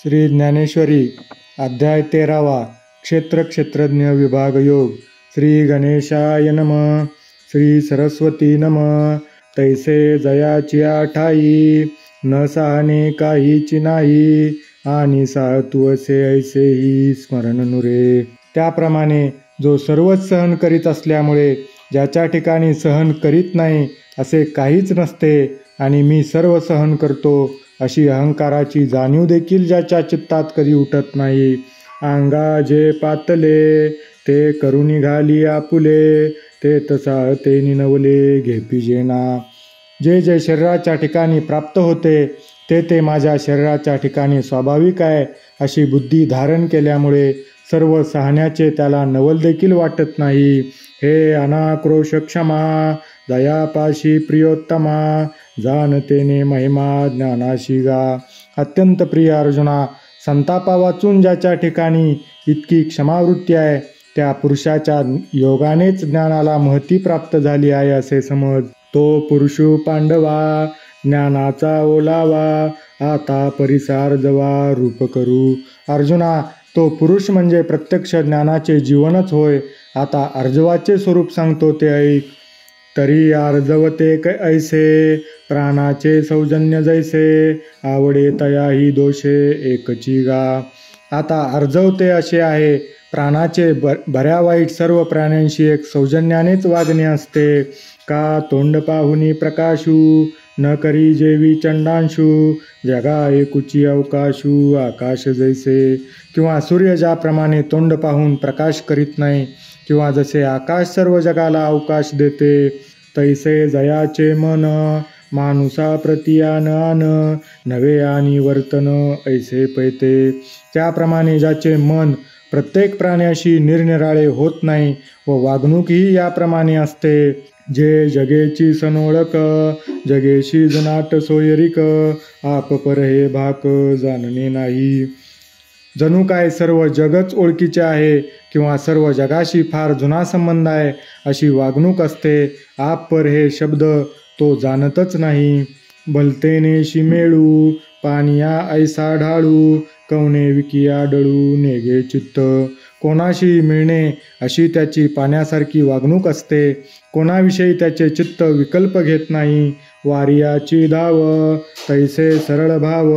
श्री ज्ञानेश्वरी अध्याय 13वा क्षेत्र क्षेत्रज्ञ विभाग योग. श्री गणेशाय नमः. श्री सरस्वती नमः. तैसे जयाची ठाई न सहाने काहीची नाही आणि साहतू असे ऐसेही स्मरण नुरे. त्याप्रमाणे जो सर्वच सहन करीत असल्यामुळे ज्याच्या ठिकाणी सहन करीत नाही असे काहीच नसते आणि मी सर्व सहन करतो अशी अहंकाराची जाणीव देखील ज्याच्या चित्तात कधी उठत नाही. अंगा जे पातले ते करुणी घाली आपुले ते तसा ते निनवले घेपी जेना. जे जे शरीराच्या ठिकाणी प्राप्त होते ते ते माझ्या शरीराच्या ठिकाणी स्वाभाविक आहे अशी बुद्धी धारण केल्यामुळे सर्व सहण्याचे त्याला नवल देखील वाटत नाही. हे अनाक्रोश क्षमा दयापाशी प्रियोत्तमा जाणतेने महिमा ज्ञानाशी गा. अत्यंत प्रिय अर्जुना, संतापा वाचून ज्याच्या ठिकाणी इतकी क्षमावृत्ती आहे त्या पुरुषाच्या योगानेच ज्ञानाला महती प्राप्त झाली आहे असे समज. तो पुरुषू पांडवा ज्ञानाचा ओलावा आता परिसार जवा रूप करू. अर्जुना, तो पुरुष म्हणजे प्रत्यक्ष ज्ञानाचे जीवनच होय. आता अर्जवाचे स्वरूप सांगतो ते ऐक. तरी अर्जवते ऐसे प्राणाचे सौजन्य जैसे आवडे तयाही दोषे एकची गा. आता अर्जवते असे आहे. प्राणाचे बऱ्या वाईट सर्व प्राण्यांशी एक सौजन्यानेच वागणे असते. का तोंड पाहुनी प्रकाशू न करी जेवी चंडांशू जगा एकुची अवकाशू आकाश जैसे. किंवा सूर्य ज्याप्रमाणे तोंड पाहून प्रकाश करीत नाही किंवा जसे आकाश सर्व जगाला अवकाश देते तैसे जयाचे मन मानुसा प्रतियान आन नवे आणि वर्तन ऐसे पैते. त्याप्रमाणे ज्याचे मन प्रत्येक प्राण्याशी निरनिराळे होत नाही व वागणूकही याप्रमाणे असते. जे जगेची सनोळक जगेशी जुनाट सोयरिक आप पर हे भाक जाणणे नाही. जणू काय सर्व जगच ओळखीचे आहे किंवा सर्व जगाशी फार जुना संबंध आहे अशी वागणूक असते. आप पर हे शब्द तो जाणतच नाही. भलतेने शिमेळू पानिया ऐसा ढाळू कवने विकिया डळू नेगे चित्त. कोणाशी मिळणे अशी त्याची पाण्यासारखी वागणूक असते. कोणाविषयी त्याचे चित्त विकल्प घेत नाही. वारियाची धाव तैसे सरळ भाव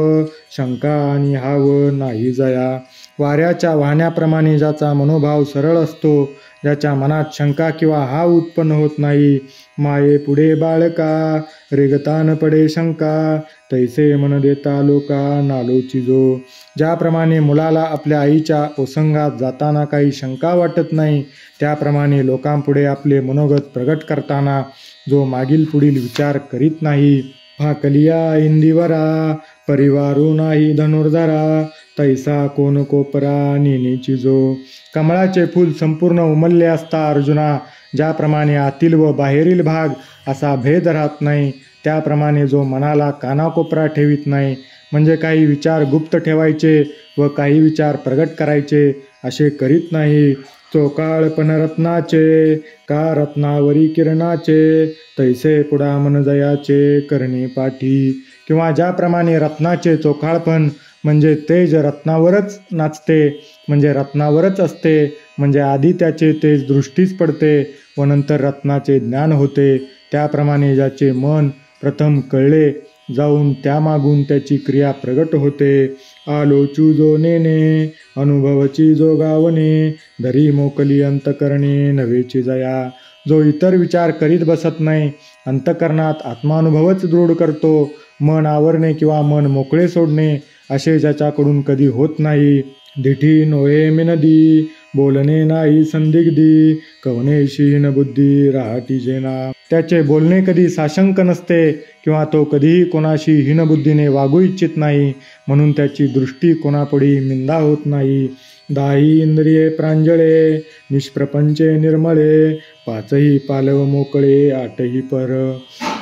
शंका आणि हाव नाही जया. वाऱ्याच्या वाहण्याप्रमाणे ज्याचा मनोभाव सरळ असतो, ज्याच्या मनात शंका किंवा हाव उत्पन्न होत नाही. माये पुढे बाळका रेगतान पडे शंका तैसे मन देता लोका नालोची जो. ज्याप्रमाणे मुलाला आपल्या आईच्या ओसंगात जाताना काही शंका वाटत नाही त्याप्रमाणे लोकांपुढे आपले मनोगत प्रगट करताना जो मागील पुढील विचार करीत नाही. भाकलिया इंदिवरा परिवारू नाही धनुर्धरा तैसा कोण कोपरा नेनेची जो. कमळाचे फूल संपूर्ण उमलले असता अर्जुना ज्याप्रमाणे आतील व बाहेरील भाग असा भेद राहत नाही त्याप्रमाणे जो मनाला कानाकोपरा ठेवीत नाही म्हणजे काही विचार गुप्त ठेवायचे व काही विचार प्रगट करायचे असे करीत नाही. चोकाळपण रत्नाचे का रत्नावरी किरणाचे तैसे पुढा मन जयाचे करणे पाठी. किंवा ज्याप्रमाणे रत्नाचे चोखाळपण म्हणजे तेज रत्नावरच नाचते म्हणजे रत्नावरच असते म्हणजे आधी त्याचे तेज दृष्टीस पडते व नंतर रत्नाचे ज्ञान होते. त्याप्रमाणे ज्याचे मन प्रथम कळले जाऊन त्यामागून त्याची क्रिया प्रगट होते. आलोचू जो नेने अनुभवची जो गावणे धरी मोकली अंतकरणे नवेची जया. जो इतर विचार करीत बसत नाही, अंतकरणात आत्मानुभवच दृढ करतो. मन आवरणे किंवा मन मोकळे सोडणे असे ज्याच्याकडून कधी होत नाही. दिठी नोहे मिनदी बोलणे नाही संदिग्धी कवनेशीन बुद्धी राहटी जेना. त्याचे बोलणे कधी साशंक नसते किंवा तो कधीही कोणाशी हीनबुद्धीने वागू इच्छित नाही म्हणून त्याची दृष्टी कोणापुढे मिंदा होत नाही. दाही इंद्रिये प्रांजळे निष्प्रपंचे निर्मळे पाचही पालव मोकळे आठही पर.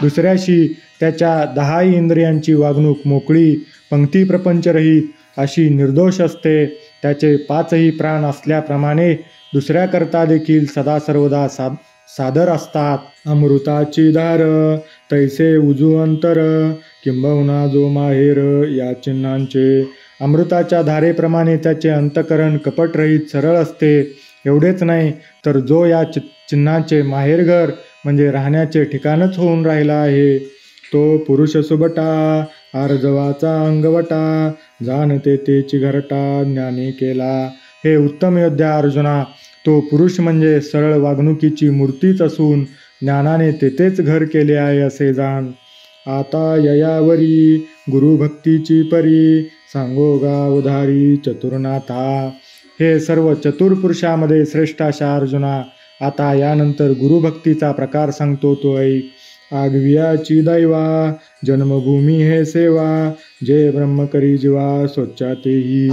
दुसऱ्याशी त्याच्या 10 इंद्रियांची वागणूक मोकळी पंक्ती प्रपंचरहित अशी निर्दोष असते. त्याचे 5ही प्राण असल्याप्रमाणे दुसऱ्याकरता देखील सदा सर्वदा सादर असतात. अमृताची धार तैसे उजू अंतर किंबहुना जो माहेर या चिन्हांचे. अमृताच्या धारेप्रमाणे त्याचे अंतकरण कपटरहित सरळ असते. एवढेच नाही तर जो या चिन्हाचे माहेरघर म्हणजे राहण्याचे ठिकाणच होऊन राहिला आहे, तो पुरुष सुबटा आर्जवाचा अंगवटा जाणते तेची घरटा ज्ञानी केला. हे उत्तम योद्धा अर्जुना, तो पुरुष म्हणजे सरळ वागणुकीची मूर्तीच असून ज्ञानाने तेथेच घर केले आहे असे जाण. आता ययावरी गुरुभक्तीची परी सांगो गावधारी चतुर्नाथा. हे सर्व चतुर पुरुषामध्ये श्रेष्ठ अशा अर्जुना, आता यानंतर गुरुभक्तीचा प्रकार सांगतो तो ऐक. आगवियाची दैवा जन्मभूमी हे सेवा जे ब्रह्म करी जीवा स्वच्छा तेही.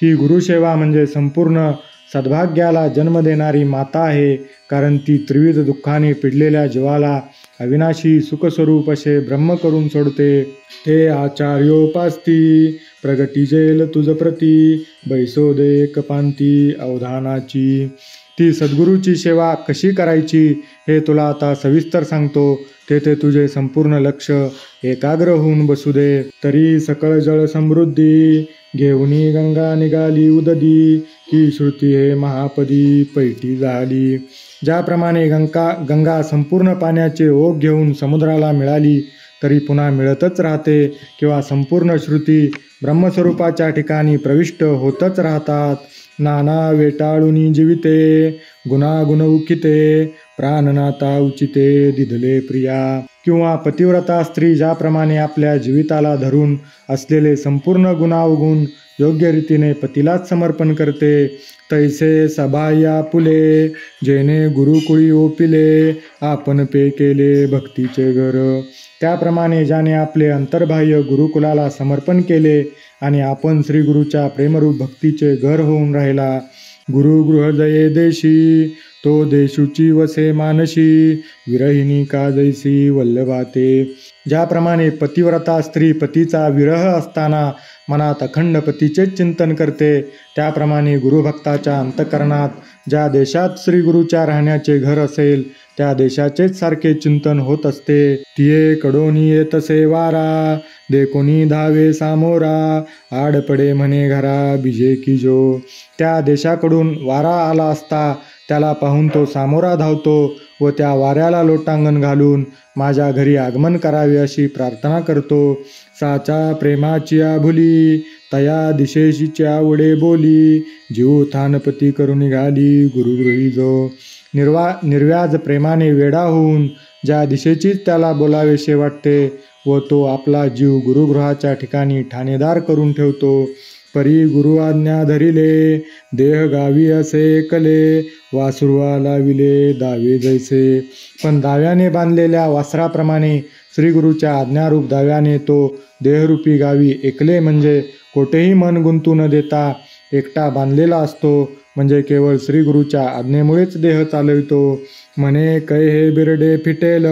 ही गुरुसेवा म्हणजे संपूर्ण सद्भाग्याला जन्म देणारी माता आहे, कारण ती त्रिविध दुःखाने पिडलेल्या जीवाला अविनाशी सुखस्वरूप असे ब्रह्म करून सोडते. ते आचार्योपास्ती प्रगटी जेल तुझ प्रती बैसोदे कपांती अवधानाची. ती सद्गुरूची सेवा कशी करायची हे तुला आता सविस्तर सांगतो. तेथे तुझे संपूर्ण लक्ष एकाग्र होऊन बसू दे. तरी सकळ जळ समृद्धी घेऊनी गंगा निघाली उददी की श्रुती हे महापदी पैठी झाली. ज्याप्रमाणे गंगा संपूर्ण पाण्याचे ओघ घेऊन समुद्राला मिळाली तरी पुन्हा मिळतच राहते, किंवा संपूर्ण श्रुती ब्रह्मस्वरूपाच्या ठिकाणी प्रविष्ट होतच राहतात. नाना वेटाळुनी जीविते गुणागुण उकिते प्राणनाथा उचिते दिधले प्रिया. किंवा पतिव्रता स्त्री ज्याप्रमाणे आपल्या जीविताला धरून असलेले संपूर्ण गुणावगुण योग्य रीतीने पतीलाच समर्पण करते, तैसे सभाया पुले जेने गुरुकुळी ओपिले आपण पे केले भक्तीचे घर. त्याप्रमाणे ज्याने आपले अंतर्बाह्य गुरुकुलाला समर्पण केले आणि आपण श्रीगुरूच्या प्रेमरूप भक्तीचे घर होऊन राहिला. गुरुगृह जये देशी तो देशूची वसे मानशी विरहिणी का जैसी वल्लभाते. ज्याप्रमाणे पतिव्रता स्त्री पतीचा विरह असताना मनात अखंड पतीचेच चिंतन करते, त्याप्रमाणे गुरुभक्ताच्या अंतकरणात ज्या देशात श्रीगुरूच्या राहण्याचे घर असेल त्या देशाचेच सारखे चिंतन होत असते. तिये कडोनी येतसे वारा देखोनी धावे सामोरा आडपडे म्हणे घरा बिजे की जो. त्या देशाकडून वारा आला असता त्याला पाहून तो सामोरा धावतो व त्या वाऱ्याला लोटांगण घालून माझ्या घरी आगमन करावे अशी प्रार्थना करतो. साचा प्रेमाची आभुली तया दिशेशीच्या उडे बोली जीव थानपती करून निघाली गुरुगृही जो. निर्व्याज प्रेमाने वेडा होऊन ज्या दिशेचीच त्याला बोलावेसे वाटते व तो आपला जीव गुरुगृहाच्या ठिकाणी ठाणेदार करून ठेवतो. परी गुरु आज्ञा धरिले देह गावी असे कले वासुरवा लाविले दावे जैसे. पण दाव्याने बांधलेल्या वासराप्रमाणे श्रीगुरूच्या आज्ञारूप दाव्याने तो देहरूपी गावी एकले म्हणजे कोठेही मन गुंतू न देता एकटा बांधलेला असतो, म्हणजे केवळ श्रीगुरूच्या आज्ञेमुळेच देह चालवितो. म्हणे कै हे बिरडे फिटेल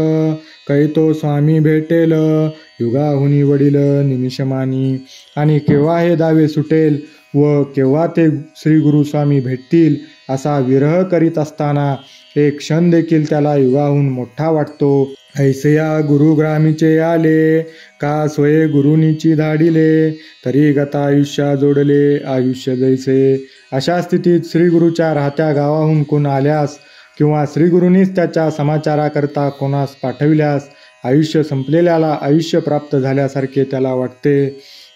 कै तो स्वामी भेटेल युगाहुनी वडील निमिषमानी. आणि केव्हा हे दावे सुटेल व केव्हा ते श्रीगुरु स्वामी भेटतील असा विरह करीत असताना एक क्षण देखील त्याला युगाहून मोठा वाटतो. ऐसया गुरुग्रामीचे आले का स्वये गुरुनीची धाडिले तरी गता आयुष्या जोडले आयुष्य जैसे. अशा स्थितीत श्रीगुरूच्या राहत्या गावाहून कोण आल्यास किंवा श्रीगुरूंनीच त्याच्या समाचाराकरता कोणास पाठविल्यास आयुष्य संपलेल्याला आयुष्य प्राप्त झाल्यासारखे त्याला वाटते.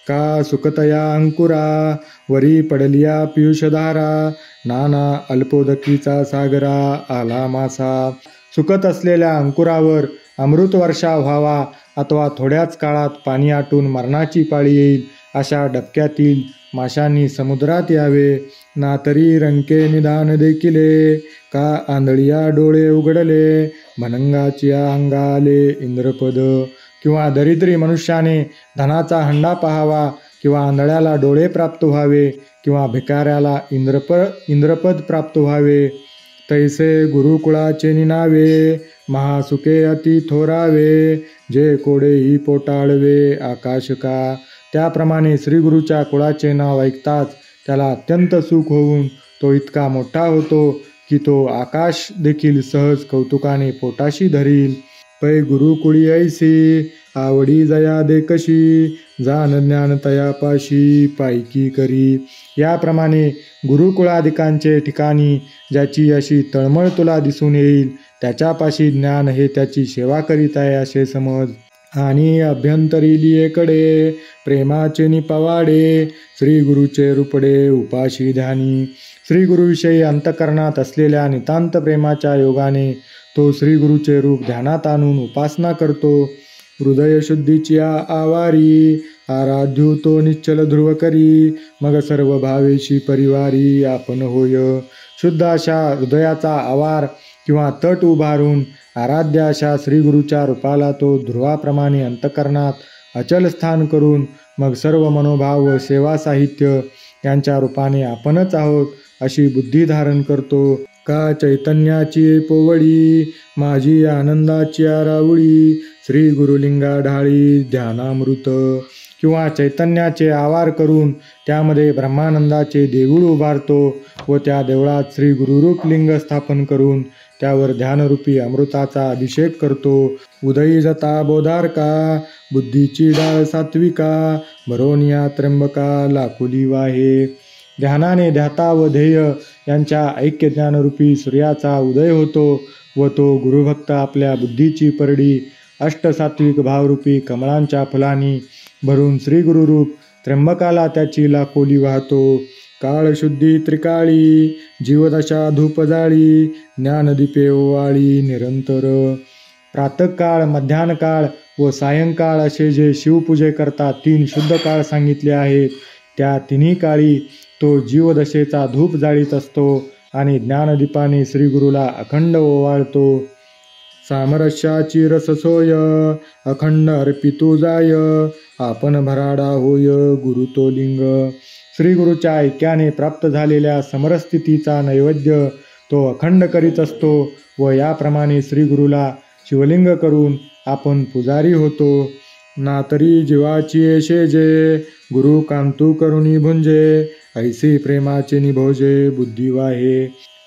का सुखतया अंकुरा वरी पडलिया पियुषधारा नाना अल्पोदकीचा सागरा आला मासा. सुकत असलेल्या अंकुरावर अमृत वर्षा व्हावा अथवा थोड्याच काळात पाणी आटून मरणाची पाळी येईल अशा डबक्यातील माशांनी समुद्रात यावे. ना तरी रंके निदान देखिले का आंधळिया डोळे उघडले भनंगाची अंगाले इंद्रपद. किंवा दरिद्री मनुष्याने धनाचा हंडा पाहावा किंवा आंधळ्याला डोळे प्राप्त व्हावे किंवा भिकाऱ्याला इंद्रपद प्राप्त व्हावे. तैसे गुरुकुळाचे निनावे महासुखे अति थोरावे जे कोडेही पोटाळवे आकाश का. त्याप्रमाणे श्रीगुरूच्या कुळाचे नाव ऐकताच त्याला अत्यंत सुख होऊन तो इतका मोठा होतो की तो आकाश देखील सहज कौतुकाने पोटाशी धरील. पै गुरुकुळी ऐसी आवडी जया दे कशी, जान ज्ञान तयापाशी पायकी करी. याप्रमाणे गुरुकुळादिकांचे ठिकाणी ज्याची अशी तळमळ तुला दिसून येईल, त्याच्यापाशी ज्ञान हे त्याची सेवा करीत आहे असे समज. आणि अभ्यंतरी लियेकडे प्रेमाचे निपवाडे, श्री गुरुचे रूपडे उपाशी ध्यानी. श्री गुरुविषयी अंतकरणात असलेल्या नितांत प्रेमाच्या योगाने तो श्री गुरुचे रूप ध्यानात आणून उपासना करतो. हृदय शुद्धीची आवारी, आराध्यो तो निश्चल ध्रुव करी, मग सर्व भावेशी परिवारी आपण होय. शुद्ध अशा हृदयाचा आवार किंवा तट उभारून आराध्य अशा श्रीगुरूच्या रूपाला तो ध्रुवाप्रमाणे अंतकरणात अचल स्थान करून मग सर्व मनोभाव व सेवा साहित्य यांच्या रूपाने आपणच आहोत अशी बुद्धी धारण करतो. का चैतन्याची पोवळी, माझी आनंदाची आरावळी, श्री गुरुलिंगा ढाळी ध्यानामृत. किंवा चैतन्याचे आवार करून त्यामध्ये ब्रह्मानंदाचे देऊळ उभारतो व त्या देवळात श्री गुरुरूप लिंग स्थापन करून त्यावर ध्यानरूपी अमृताचा अभिषेक करतो. उदयी जता बोधारका, बुद्धीची डाळ सात्विका, भरोनिया त्र्यंबका लाकुली वाहे. ध्यानाने ध्याता व ध्येय यांच्या ऐक्य ज्ञानरूपी सूर्याचा उदय होतो व तो गुरुभक्त आपल्या बुद्धीची परडी अष्टसात्विक भावरूपी कमळांच्या फुलांनी भरून श्री गुरुरूप त्र्यंबकाला त्याची लाकोली वाहतो. काळशुद्धी त्रिकाळी, जीवदशा धूप जाळी, ज्ञानदीपे ओवाळी निरंतर. प्रातःकाळ, मध्यान्हकाळ व सायंकाळ असे जे शिवपूजे करता 3 शुद्ध काळ सांगितले आहेत, त्या तिन्ही काळी तो जीवदशेचा धूप जाळीत असतो आणि ज्ञानदीपाने श्रीगुरूला अखंड ओवाळतो. सामरस्याची रससोय, अखंड अर्पितो जाय, आपण भराडा होय गुरु तो लिंग. श्रीगुरूच्या ऐक्याने प्राप्त झालेल्या समरस्थितीचा नैवेद्य तो अखंड करीत असतो व याप्रमाणे श्रीगुरूला शिवलिंग करून आपण पुजारी होतो. ना तरी जीवाची शेजे, गुरु कांतू करुणी भुंजे, ऐसी प्रेमाचे निभोजे बुद्धी वाहे.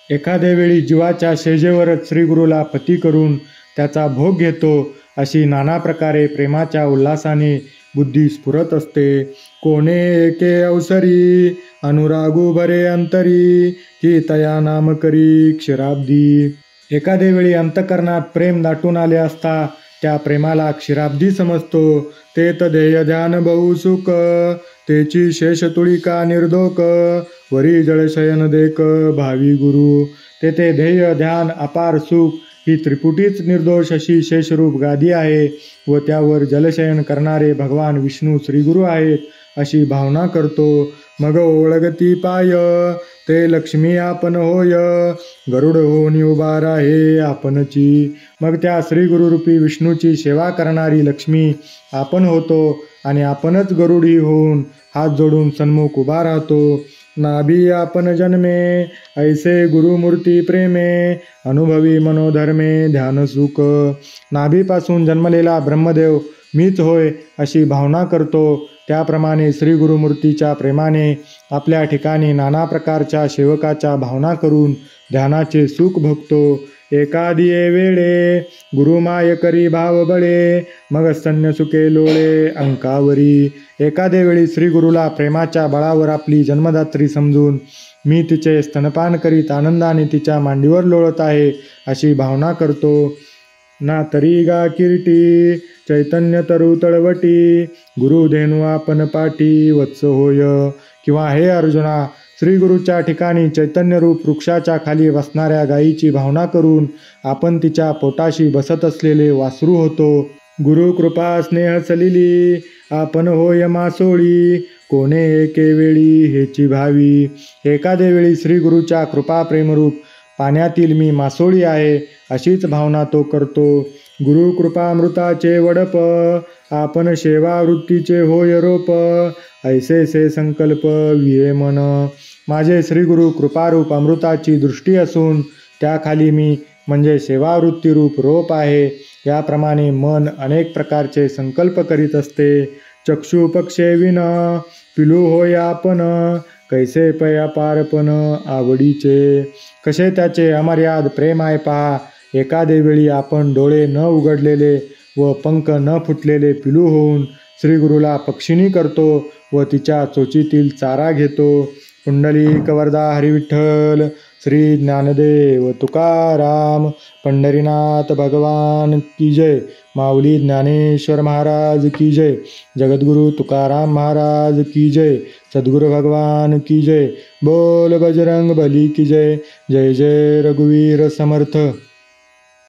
एखाद्या वेळी जीवाच्या शेजेवरच श्रीगुरूला पती करून त्याचा भोग घेतो. अशी नाना प्रकारे प्रेमाच्या उल्हासाने बुद्धी स्फुरत असते. कोणे एके अवसरी, अनुरागू भरे अंतरी, की तया नाम करी क्षीराब्दी. एखाद्या वेळी अंतकरणात प्रेम दाटून आले असता त्या प्रेमाला क्षीराब्दी समजतो. तेत ध्येय ध्यान बहु सुख, तेची शेष तुळिका निर्धोक, वरी जळशयन देक भावी गुरु. तेथे ध्येय ध्यान अपार सुख ही त्रिपुटीच निर्दोष अशी शेषरूप गादी आहे व त्यावर जलशयन करणारे भगवान विष्णू श्रीगुरू आहेत अशी भावना करतो. मग ओळगती पाय, ते लक्ष्मी आपण होय, गरुड होऊन उभा राहे आपणची. मग त्या श्रीगुरुरूपी विष्णूची सेवा करणारी लक्ष्मी आपण होतो आणि आपणच गरुडी होऊन हात जोडून सन्मुख उभा राहतो. नाभी आपण जन्मे, ऐसे गुरुमूर्ती प्रेमे, अनुभवी मनोधर्मे ध्यान सुख. नाभीपासून जन्मलेला ब्रह्मदेव मीच होय अशी भावना करतो. त्याप्रमाणे श्री गुरुमूर्तीच्या प्रेमाने आपल्या ठिकाणी नाना प्रकारच्या सेवकाच्या भावना करून ध्यानाचे सुख भोगतो. एकादिये वेळे, गुरुमाय करी भाव बळे, मग स्तन्य सुखे लोळे अंकावरी. एखाद्या वेळी श्रीगुरूला प्रेमाच्या बळावर आपली जन्मदात्री समजून मी तिचे स्तनपान करीत आनंदाने तिच्या मांडीवर लोळत आहे अशी भावना करतो. ना तरी गा किरीटी, चैतन्य तरु तळवटी, गुरुधेनु आपण पाठी वत्स होय. किंवा हे अर्जुना, श्रीगुरूच्या ठिकाणी चैतन्यरूप वृक्षाच्या खाली बसणाऱ्या गायीची भावना करून आपण तिच्या पोटाशी बसत असलेले वासरू होतो. गुरु कृपा स्नेह सलिली, आपण होय मासोळी, कोणे एके वेळी हेची भावी. एखाद्या वेळी श्रीगुरूच्या कृपा प्रेमरूप पाण्यातील मी मासोळी आहे अशीच भावना तो करतो. गुरु कृपामृताचे वडप, आपण सेवा वृत्तीचे होय रोप, ऐसे से संकल्प विये मन. माझे श्रीगुरु कृपारूप अमृताची दृष्टी असून त्याखाली मी म्हणजे सेवावृत्तीरूप रोप आहे. याप्रमाणे मन अनेक प्रकारचे संकल्प करीत असते. चक्षु पक्षे विन, पिलू होय आपण, कैसे पया पारपण आवडीचे. कसे त्याचे अमर्याद प्रेम आहे पहा. एखादे वेळी आपण डोळे न उघडलेले व पंख न फुटलेले पिलू होऊन श्रीगुरूला पक्षिणी करतो व तिच्या चोचीतील चारा घेतो. पुंडलिक वरदा हरिविठ्ठल. श्री ज्ञानदेव तुकाराम. पंढरीनाथ भगवान की जय. माऊली ज्ञानेश्वर महाराज की जय. जगद्गुरु तुकाराम महाराज की जय. सद्गुरु भगवान की जय. बोल बजरंग बली की जय. जय जय रघुवीर समर्थ.